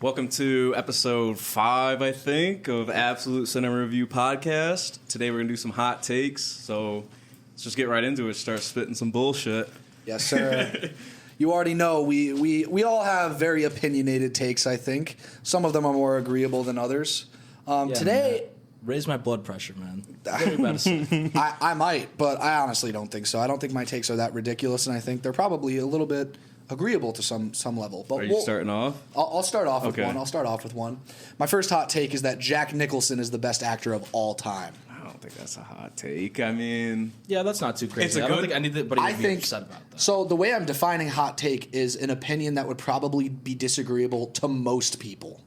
Welcome to episode 5, I think, of Absolute Cinema Review Podcast. Today we're going to do some hot takes, so let's just get right into it, start spitting some bullshit. Yes, sir. You already know we all have very opinionated takes, I think. Some of them are more agreeable than others. Today... Man. Raise my blood pressure, man. I might, but I honestly don't think so. I don't think my takes are that ridiculous, and I think they're probably a little bit agreeable to some level. But Are you starting off? I'll start off with Okay. one. I'll start off with one. My first hot take is that Jack Nicholson is the best actor of all time. I don't think that's a hot take. I mean... Yeah, that's not too crazy. It's a I don't good- think anybody would be upset about that. So the way I'm defining hot take is an opinion that would probably be disagreeable to most people.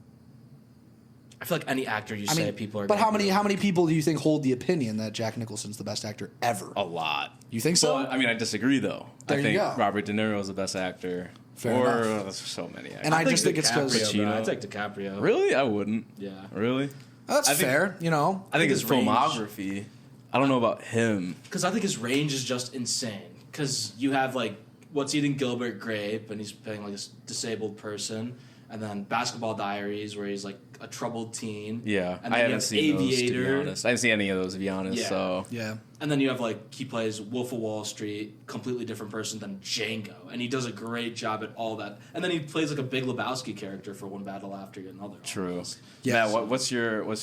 I feel like any actor you say people are. But gonna how many people do you think hold the opinion that Jack Nicholson's the best actor ever? A lot. You think so? Well, I mean, I disagree, though. There I you think go. Robert De Niro is the best actor. Fair or enough. there's so many actors. And I just think it's because DiCaprio. I take DiCaprio. Really? I wouldn't. Yeah. Really? that's I think- fair. You know, I think his range- filmography... I don't know about him. Because I think his range is just insane. Because you have like What's Eating Gilbert Grape, and he's playing like a disabled person, and then Basketball Diaries, where he's like a troubled teen. Yeah, and I then haven't you have seen those, to be Aviator. honest. I didn't see any of those, to be honest, Yeah. so... yeah. And then you have like he plays Wolf of Wall Street, completely different person than Django, and he does a great job at all that. And then he plays like a Big Lebowski character for one battle after another. True. almost. Yeah. Matt, what's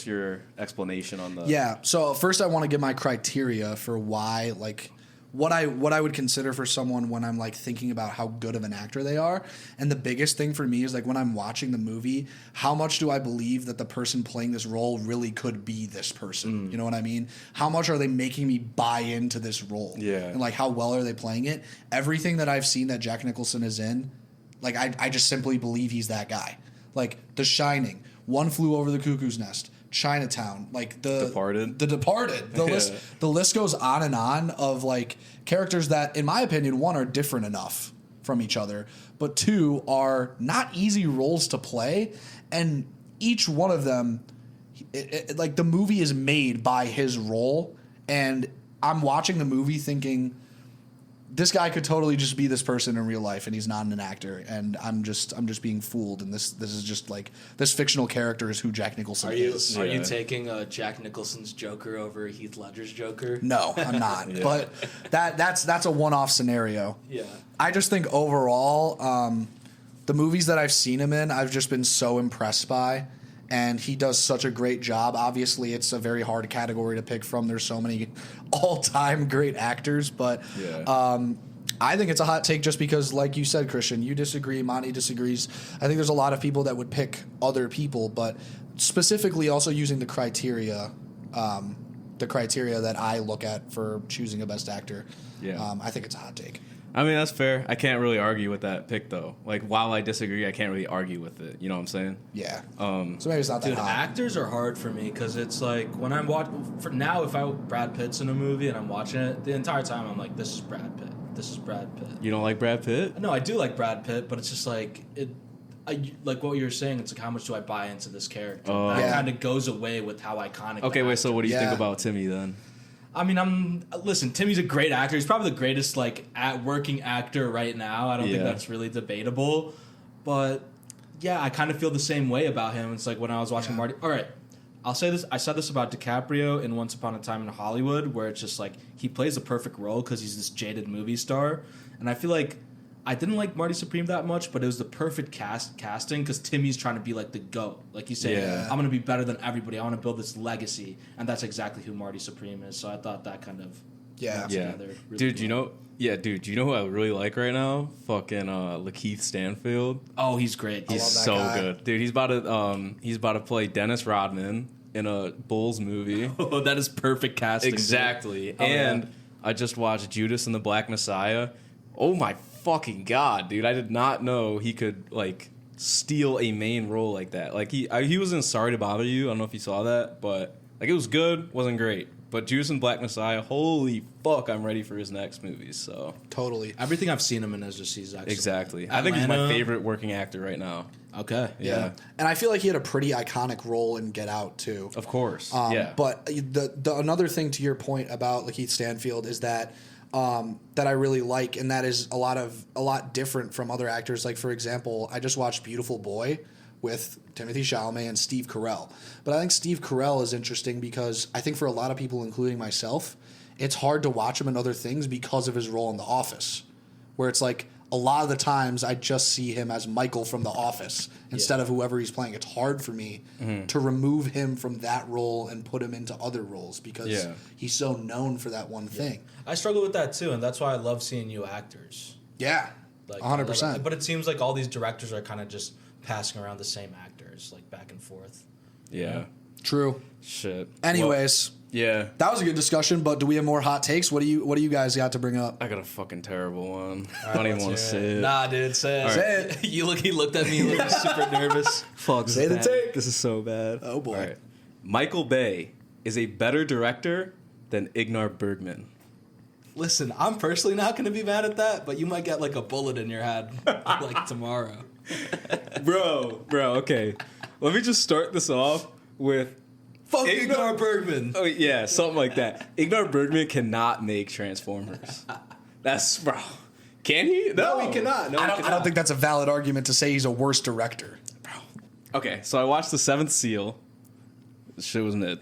your explanation on the... Yeah. So first, I want to give my criteria for why, like, what I would consider for someone when I'm like thinking about how good of an actor they are. And the biggest thing for me is like when I'm watching the movie, how much do I believe that the person playing this role really could be this person? You know what I mean? How much are they making me buy into this role? Yeah. And like how well are they playing it? Everything that I've seen that Jack Nicholson is in, like I just simply believe he's that guy. Like The Shining, One Flew Over the Cuckoo's Nest, Chinatown, like The Departed. The list goes on and on of like characters that, in my opinion, one, are different enough from each other, but two, are not easy roles to play, and each one of them, like the movie is made by his role, and I'm watching the movie thinking, this guy could totally just be this person in real life, and he's not an actor, and I'm just being fooled, and this is just like this fictional character is who Jack Nicholson is. Are Yeah. you taking Jack Nicholson's Joker over Heath Ledger's Joker? No, I'm not. But that's a one-off scenario. Yeah. I just think overall, the movies that I've seen him in, I've just been so impressed by, and he does such a great job. Obviously, it's a very hard category to pick from. There's so many all-time great actors, but I think it's a hot take just because, like you said, Christian, you disagree, Monty disagrees. I think there's a lot of people that would pick other people, but specifically also using the criteria that I look at for choosing a best actor. Yeah. I think it's a hot take. I mean, that's fair. I can't really argue with that pick, though. Like, while I disagree, I can't really argue with it. You know what I'm saying? Yeah. So maybe it's not that Dude, hot. actors are hard for me because it's like when I'm watching. For now, if Brad Pitt's in a movie and I'm watching it, the entire time I'm like, "This is Brad Pitt. This is Brad Pitt." You don't like Brad Pitt? No, I do like Brad Pitt, but it's just like like what you were saying. It's like how much do I buy into this character? Oh. That Yeah. kind of goes away with how iconic. Okay, the wait, so actor what do you Yeah. think about Timmy, then? I mean, listen. Timmy's a great actor. He's probably the greatest working actor right now. I don't think Yeah. that's really debatable. But yeah, I kind of feel the same way about him. It's like when I was watching Marty. All right, I'll say this. I said this about DiCaprio in Once Upon a Time in Hollywood, where it's just like he plays a perfect role because he's this jaded movie star, and I feel like I didn't like Marty Supreme that much, but it was the perfect casting because Timmy's trying to be like the GOAT. Like you say, Yeah. I'm going to be better than everybody. I want to build this legacy, and that's exactly who Marty Supreme is. So I thought that kind of Yeah. went Yeah. together really Dude, well. you know who I really like right now? Fucking Lakeith Stanfield. Oh, he's great. He's love that so guy. good. Dude, he's about to play Dennis Rodman in a Bulls movie. Oh, that is perfect casting. Exactly. Oh, and yeah. I just watched Judas and the Black Messiah. Oh my fucking god, dude! I did not know he could like steal a main role like that. Like he was in Sorry to Bother You. I don't know if you saw that, but like it was good, wasn't great. But Judas and Black Messiah, holy fuck, I'm ready for his next movies. So Totally. Everything I've seen him in is just he's excellent. exactly, I think he's my Atlanta. favorite working actor right now. Okay. Yeah, And I feel like he had a pretty iconic role in Get Out too. of course. Yeah, But the another thing to your point about Lakeith Stanfield is that that I really like, and that is a lot different from other actors. Like for example, I just watched Beautiful Boy with Timothée Chalamet and Steve Carell. But I think Steve Carell is interesting because I think for a lot of people, including myself, it's hard to watch him in other things because of his role in The Office, where it's like a lot of the times I just see him as Michael from The Office instead of whoever he's playing. It's hard for me to remove him from that role and put him into other roles because he's so known for that one thing. I struggle with that too, and that's why I love seeing new actors. Yeah, like 100%. But it seems like all these directors are kind of just passing around the same actors, like back and forth. Yeah. True. Shit. Anyways. Yeah. That was a good discussion, but do we have more hot takes? What do you guys got to bring up? I got a fucking terrible one. I don't even want to say it. Nah, dude, say it. Right. Say it. He looked at me like super nervous. Fuck. Say the take. This is so bad. Oh boy. All right. Michael Bay is a better director than Ingmar Bergman. Listen, I'm personally not going to be mad at that, but you might get like a bullet in your head like tomorrow. Bro, okay. Let me just start this off with fuck Ingmar Bergman. Oh yeah, something like that. Ingmar Bergman cannot make Transformers. That's bro. Can he? No, he cannot. No, I don't think that's a valid argument to say he's a worse director. Bro. Okay, so I watched The Seventh Seal. Shit was mid.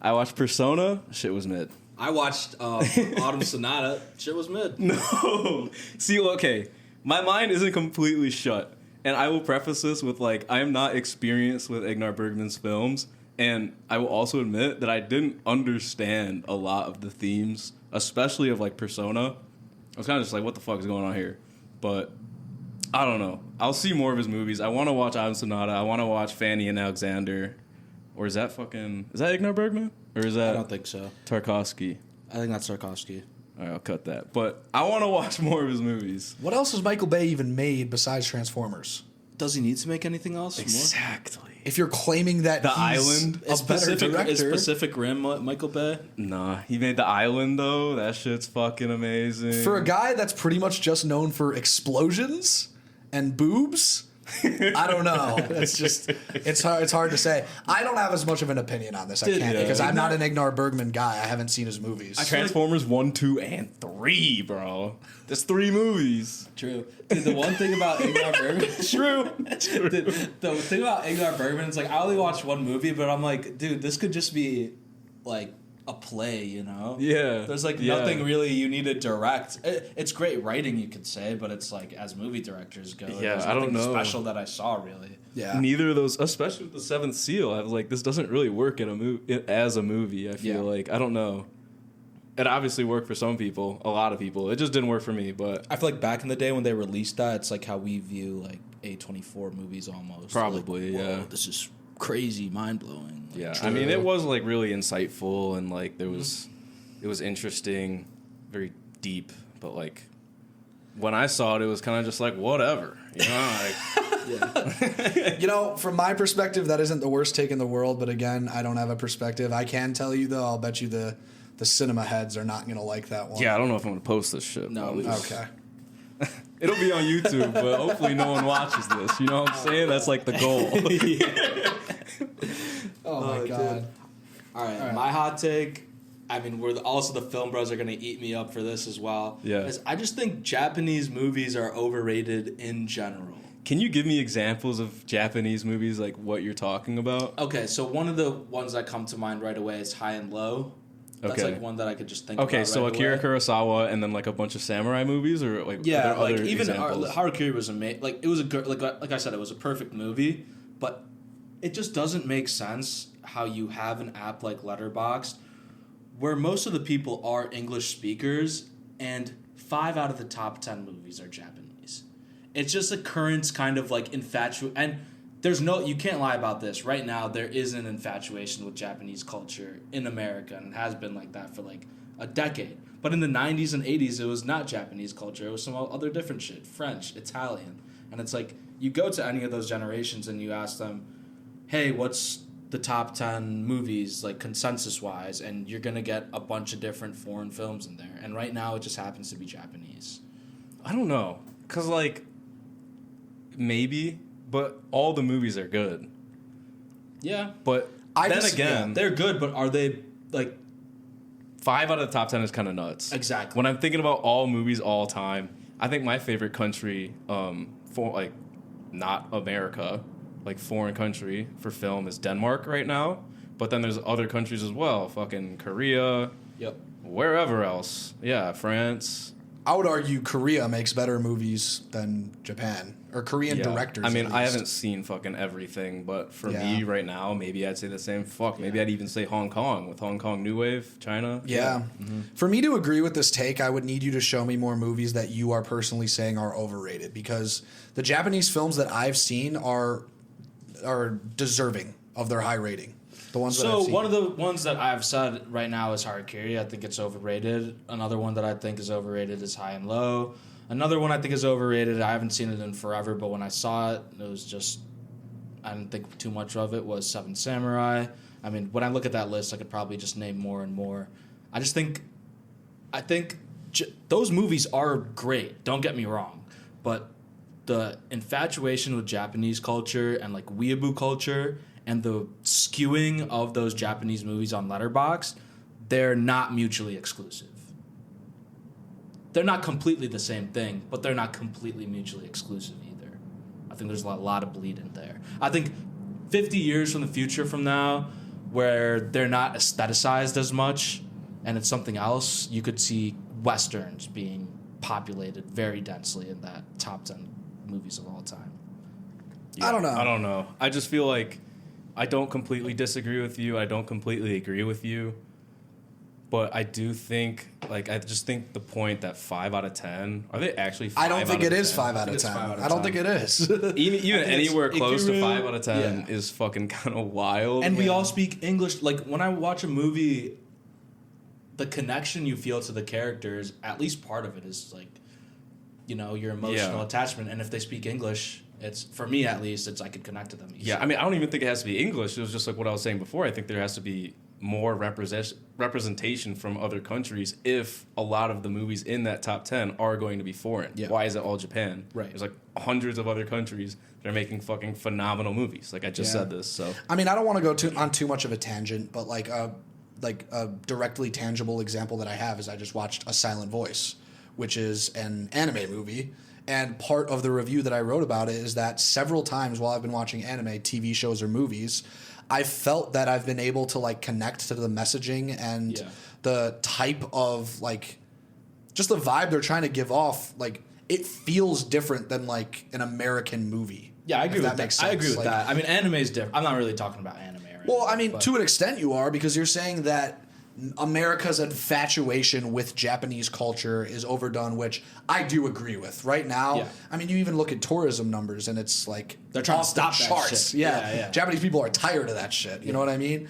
I watched Persona. Shit was mid. I watched Autumn Sonata. Shit was mid. No. See, okay. My mind isn't completely shut. And I will preface this with, like, I am not experienced with Ingmar Bergman's films. And I will also admit that I didn't understand a lot of the themes, especially of, like, Persona. I was kind of just like, what the fuck is going on here? But I don't know. I'll see more of his movies. I want to watch Autumn Sonata. I want to watch Fanny and Alexander. Or is that Ingmar Bergman? Or is that... I don't think so. Tarkovsky? I think that's Tarkovsky. All right, I'll cut that. But I want to watch more of his movies. What else has Michael Bay even made besides Transformers? Does he need to make anything else? Exactly. More? If you're claiming that The he's Island, a better director... Is Pacific Rim Michael Bay? Nah, he made The Island, though. That shit's fucking amazing. For a guy that's pretty much just known for explosions and boobs... I don't know. It's hard to say. I don't have as much of an opinion on this. I can't because I'm not an Ingmar Bergman guy. I haven't seen his movies. Transformers 1, 2, and 3, bro. There's 3 movies. True. Dude, the one thing about Ingmar Bergman... True. The thing about Ingmar Bergman is, like, I only watched one movie, but I'm like, dude, this could just be, like, a play, you know? Yeah. There's, like, nothing really you need to direct. It's great writing, you could say, but it's, like, as movie directors go, yeah, I don't know. special that I saw, really. Yeah. Neither of those, especially with The Seventh Seal, I was like, this doesn't really work in as a movie, I feel like. I don't know. It obviously worked for some people, a lot of people. It just didn't work for me, but... I feel like back in the day when they released that, it's like how we view, like, A24 movies almost. Probably, like, yeah. This is crazy, mind-blowing. Like, Yeah, True. I mean, it was, like, really insightful, and, like, it was interesting, very deep, but, like, when I saw it was kind of just like, whatever, you know, like... You know, from my perspective, that isn't the worst take in the world, but again, I don't have a perspective. I can tell you, though, I'll bet you the cinema heads are not going to like that one. Yeah, I don't know if I'm going to post this shit. No, Okay. It'll be on YouTube, but hopefully no one watches this. You know what I'm saying? That's like the goal. Oh, my God. All right, my hot take. I mean, also the film bros are going to eat me up for this as well. Yeah. Is I just think Japanese movies are overrated in general. Can you give me examples of Japanese movies, like what you're talking about? Okay, so one of the ones that come to mind right away is High and Low. That's Okay. like one that I could just think about. Okay, so right Akira away. Kurosawa and then like a bunch of samurai movies, or like Yeah, are there like other even examples? Harakiri was amazing. Like it was a good, like I said, it was a perfect movie, but it just doesn't make sense how you have an app like Letterboxd, where most of the people are English speakers, and 5 out of the top 10 movies are Japanese. It's just a current kind of like and you can't lie about this. Right now, there is an infatuation with Japanese culture in America, and it has been like that for like a decade. But in the 90s and 80s, it was not Japanese culture. It was some other different shit, French, Italian. And it's like, you go to any of those generations and you ask them, hey, what's the top 10 movies, like consensus-wise? And you're going to get a bunch of different foreign films in there. And right now, it just happens to be Japanese. I don't know, cause like maybe, but all the movies are good. Yeah. But they're good, but are they like 5 out of the top 10 is kind of nuts. Exactly. When I'm thinking about all movies all time, I think my favorite country, for like not America, like foreign country for film is Denmark right now. But then there's other countries as well, fucking Korea. Yep. Wherever else. Yeah, France. I would argue Korea makes better movies than Japan, or Korean directors. I mean, at I least. haven't seen fucking everything, but for Yeah. me right now, maybe I'd say the same. Fuck, maybe I'd even say Hong Kong with Hong Kong New Wave, China. Yeah. For me to agree with this take, I would need you to show me more movies that you are personally saying are overrated, because the Japanese films that I've seen are deserving of their high rating. The ones that I've So seen. one of the ones that I've said right now is Harakiri. I think it's overrated. Another one that I think is overrated is High and Low. Another one I think is overrated. I haven't seen it in forever, but when I saw it, it was just I didn't think too much of it. Was Seven Samurai. I mean, when I look at that list, I could probably just name more and more. I think those movies are great. Don't get me wrong, but the infatuation with Japanese culture and like weeaboo culture and the skewing of those Japanese movies on Letterboxd, they're not mutually exclusive. They're not completely the same thing, but they're not completely mutually exclusive either. I think there's a lot of bleed in there. I think 50 years from the future from now, where they're not aestheticized as much and it's something else, you could see Westerns being populated very densely in that top 10 movies of all time. I don't know. I don't know. I just feel like I don't completely disagree with you. I don't completely agree with you. But I do think, like, I just think the point that 5 out of 10, are they actually 5 I don't think out of it is 10? 5 out of 10. I don't think it is. Even anywhere close to Ikiru, 5 out of 10 yeah. is fucking kind of wild. And we all speak English. Like, when I watch a movie, the connection you feel to the characters, at least part of it is, like, you know, your emotional attachment. And if they speak English, it's, for me at least, it's I could connect to them easily. Yeah, I mean, I don't even think it has to be English. It was just like what I was saying before. I think there has to be more representation from other countries if a lot of the movies in that top 10 are going to be foreign. Yeah. Why is it all Japan? Right. There's like hundreds of other countries that are making fucking phenomenal movies. Like I just said this, so. I mean, I don't want to go on too much of a tangent, but like a directly tangible example that I have is I just watched A Silent Voice, which is an anime movie. And part of the review that I wrote about it is that several times while I've been watching anime, TV shows, or movies, I felt that I've been able to like connect to the messaging and the type of like just the vibe they're trying to give off. Like it feels different than like an American movie. Yeah, I agree with that. Makes sense. I agree with Like, that. I mean, anime is different. I'm not really talking about anime right well, now, I mean, but- to an extent you are, because you're saying that America's infatuation with Japanese culture is overdone, which I do agree with. Right now, Yeah. I mean, you even look at tourism numbers, and it's like They're trying to off the stop that charts. shit. Yeah. Japanese people are tired of that shit. You know what I mean?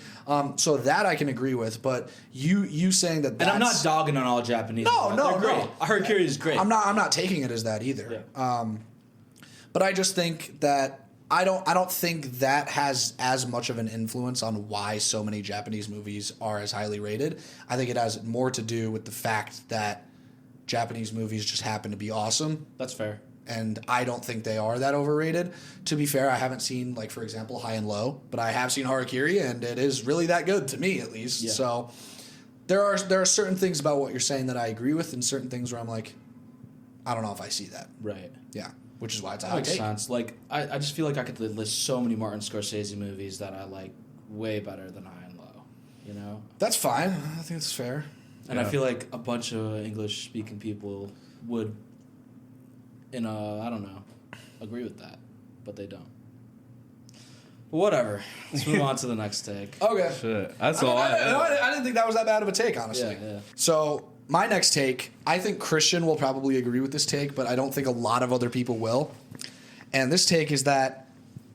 So that I can agree with. But you saying that, And I'm not dogging on all Japanese. No, They're no. great. Harakiri is great. I'm not taking it as that either. Yeah. But I just think that I don't think that has as much of an influence on why so many Japanese movies are as highly rated. I think it has more to do with the fact that Japanese movies just happen to be awesome. That's fair. And I don't think they are that overrated. To be fair, I haven't seen, like, for example, High and Low, but I have seen Harakiri, and it is really that good to me, at least. Yeah. So there are certain things about what you're saying that I agree with, and certain things where I'm like, I don't know if I see that. Right. Yeah, which is why it's a That hot makes take. sense. Like, I just feel like I could list so many Martin Scorsese movies that I like way better than High and Low, you know? That's fine. I think it's fair. And I feel like a bunch of English-speaking people would, I don't know, agree with that, but they don't. But whatever. Let's move on to the next take. Okay. Shit. That's I, mean, all I have. I didn't think that was that bad of a take, honestly. Yeah. So my next take, I think Christian will probably agree with this take, but I don't think a lot of other people will. And this take is that,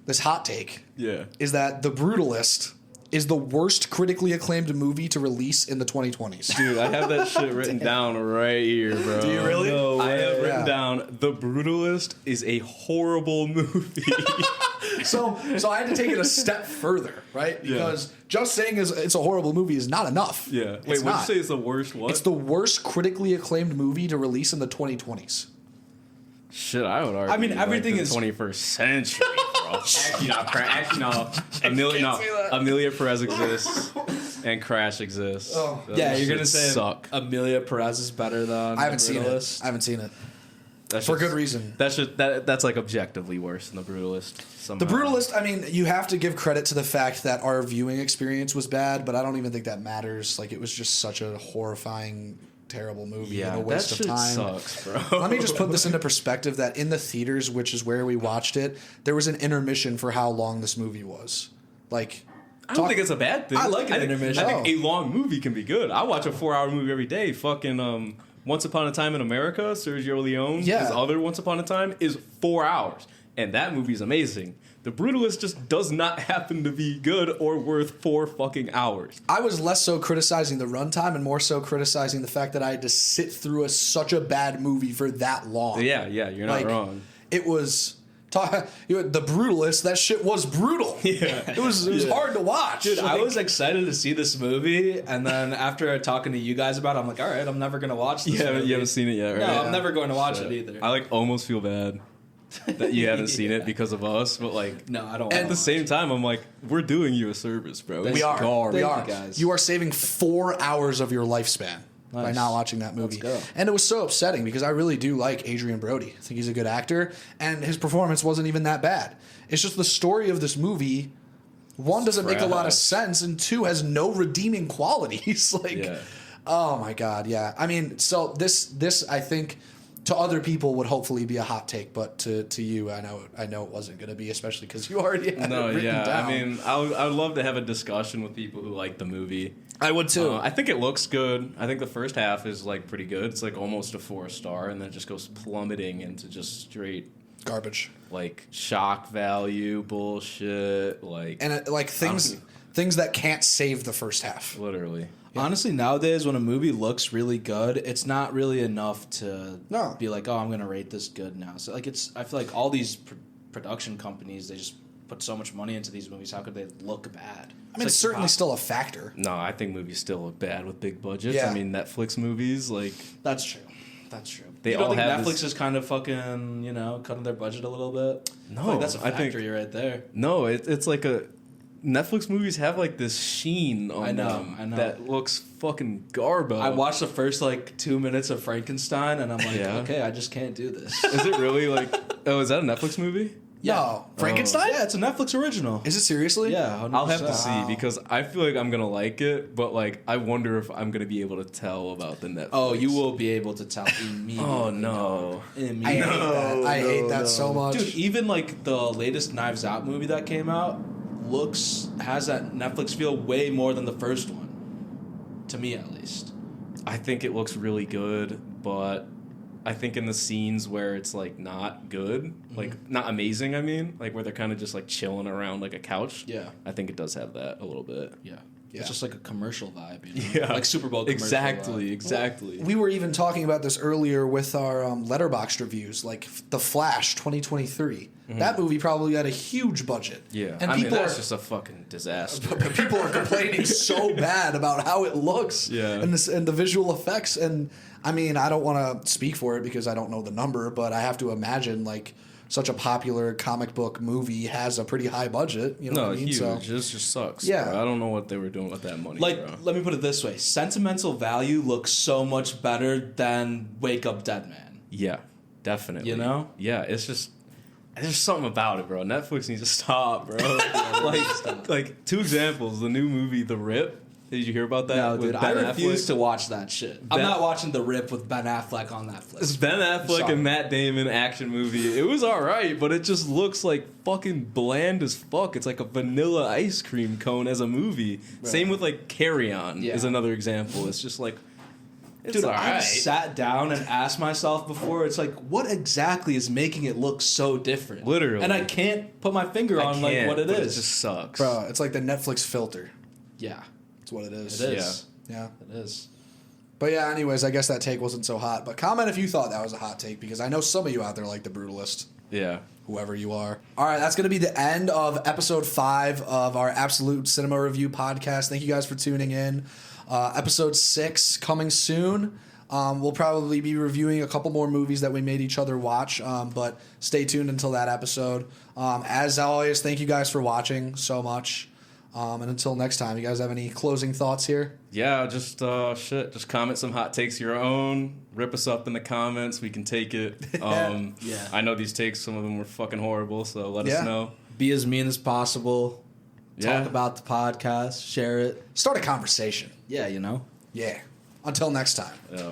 this hot take, is that The Brutalist is the worst critically acclaimed movie to release in the 2020s. Dude, I have that shit written down right here, bro. Do you really? No, I have written Yeah. down The Brutalist is a horrible movie. So I had to take it a step further, right? Because just saying it's a horrible movie is not enough. Yeah. It's Wait, what'd not. you say is the worst one? It's the worst critically acclaimed movie to release in the 2020s. Shit, I would argue. I mean, everything the is- 21st century, bro. Actually, no. Amelia Perez exists, and Crash exists. Oh. Those Yeah, you're shit going to say suck. Amelia Perez is better than I haven't seen it. Brutalist? I haven't seen it. For good reason. That's like objectively worse than The Brutalist. Somehow. The Brutalist, I mean, you have to give credit to the fact that our viewing experience was bad, but I don't even think that matters. Like, it was just such a horrifying, terrible movie and a waste of time. Sucks, bro. Let me just put this into perspective that in the theaters, which is where we watched it, there was an intermission for how long this movie was. Like, I don't think it's a bad thing. I like an intermission. I think a long movie can be good. I watch a 4-hour movie every day. Fucking Once Upon a Time in America, Sergio Leone, his other Once Upon a Time, is 4 hours. And that movie's amazing. The Brutalist just does not happen to be good or worth 4 fucking hours. I was less so criticizing the runtime and more so criticizing the fact that I had to sit through such a bad movie for that long. Yeah, you're not wrong. It was... The Brutalist, that shit was brutal. Yeah. It was hard to watch. Dude, I was excited to see this movie, and then after talking to you guys about it, I'm like, all right, I'm never going to watch this movie. You haven't seen it yet, right? No, I'm never going to watch it either. I almost feel bad that you haven't seen it because of us, but no, I don't. At the same time, I'm like, we're doing you a service, bro. We are. Garbage. We are. You guys. You are saving 4 hours of your lifespan by not watching that movie. Let's go. And it was so upsetting because I really do like Adrian Brody. I think he's a good actor, and his performance wasn't even that bad. It's just the story of this movie, one, doesn't make a lot of sense, and two, has no redeeming qualities. Oh my God, yeah. I mean, so this I think to other people would hopefully be a hot take, but to you, I know it wasn't going to be, especially because you already had it written down. I mean, I would love to have a discussion with people who like the movie. I would too. I think it looks good. I think the first half is pretty good. It's almost a 4-star, and then it just goes plummeting into just straight garbage, shock value bullshit, things that can't save the first half. Literally. Yeah. Honestly, nowadays when a movie looks really good, it's not really enough to be like, oh, I'm gonna rate this good now. So I feel like all these production companies, they just put so much money into these movies. How could they look bad? I mean, it's certainly still a factor. No, I think movies still look bad with big budgets. Yeah. I mean, Netflix movies, That's true. They you don't all think have Netflix is kind of fucking, cutting their budget a little bit? No, that's a factory right there. No, it's like a... Netflix movies have this sheen on them that looks fucking garbage. I watched the first 2 minutes of Frankenstein and I'm like, okay, I just can't do this. Is it really is that a Netflix movie? Yeah. No. Frankenstein? Yeah, it's a Netflix original. Is it seriously? Yeah, 100%. I'll have to see because I feel like I'm gonna like it, but I wonder if I'm gonna be able to tell about the Netflix. Oh, you will be able to tell immediately. Oh no! Immediately. I hate that so much, dude. Even the latest Knives Out movie that came out has that Netflix feel way more than the first one. To me, at least. I think it looks really good, but I think in the scenes where it's not good, not amazing. I mean, where they're kind of just chilling around a couch. Yeah, I think it does have that a little bit. Yeah. It's just a commercial vibe, Yeah, like Super Bowl commercial Exactly. Well, we were even talking about this earlier with our Letterboxd reviews, The Flash 2023. Mm-hmm. That movie probably had a huge budget. Yeah, and that's just a fucking disaster. People are complaining so bad about how it looks, and the visual effects. And I mean, I don't want to speak for it because I don't know the number, but I have to imagine such a popular comic book movie has a pretty high budget. You know what I mean? Huge. So, it just sucks. Yeah. Bro. I don't know what they were doing with that money. Let me put it this way: sentimental value looks so much better than Wake Up Dead Man. Yeah, definitely. Yeah, it's just there's something about it, bro. Netflix needs to stop, bro. Two examples: the new movie, The Rip. Did you hear about that? No, dude. I refuse Affleck? to watch that shit. I'm not watching The Rip with Ben Affleck on Netflix. It's Ben Affleck and Matt Damon action movie. It was alright, but it just looks fucking bland as fuck. It's like a vanilla ice cream cone as a movie. Right. Same with Carry On is another example. It's just it's dude, alright. I've sat down and asked myself before, it's what exactly is making it look so different? Literally. And I can't put my finger on what it is. It just sucks. Bro, it's like the Netflix filter. Yeah. That's what it is. It is. Yeah. It is. But yeah, anyways, I guess that take wasn't so hot. But comment if you thought that was a hot take, because I know some of you out there like The Brutalist. Yeah. Whoever you are. All right, that's going to be the end of episode 5 of our Absolute Cinema Review podcast. Thank you guys for tuning in. Episode 6 coming soon. We'll probably be reviewing a couple more movies that we made each other watch, but stay tuned until that episode. As always, thank you guys for watching so much. And until next time, you guys have any closing thoughts here? Yeah, just just comment some hot takes of your own. Rip us up in the comments. We can take it. Yeah. I know these takes, some of them were fucking horrible, so let us know. Be as mean as possible. Yeah. Talk about the podcast. Share it. Start a conversation. Yeah, you know. Yeah. Until next time. Yeah.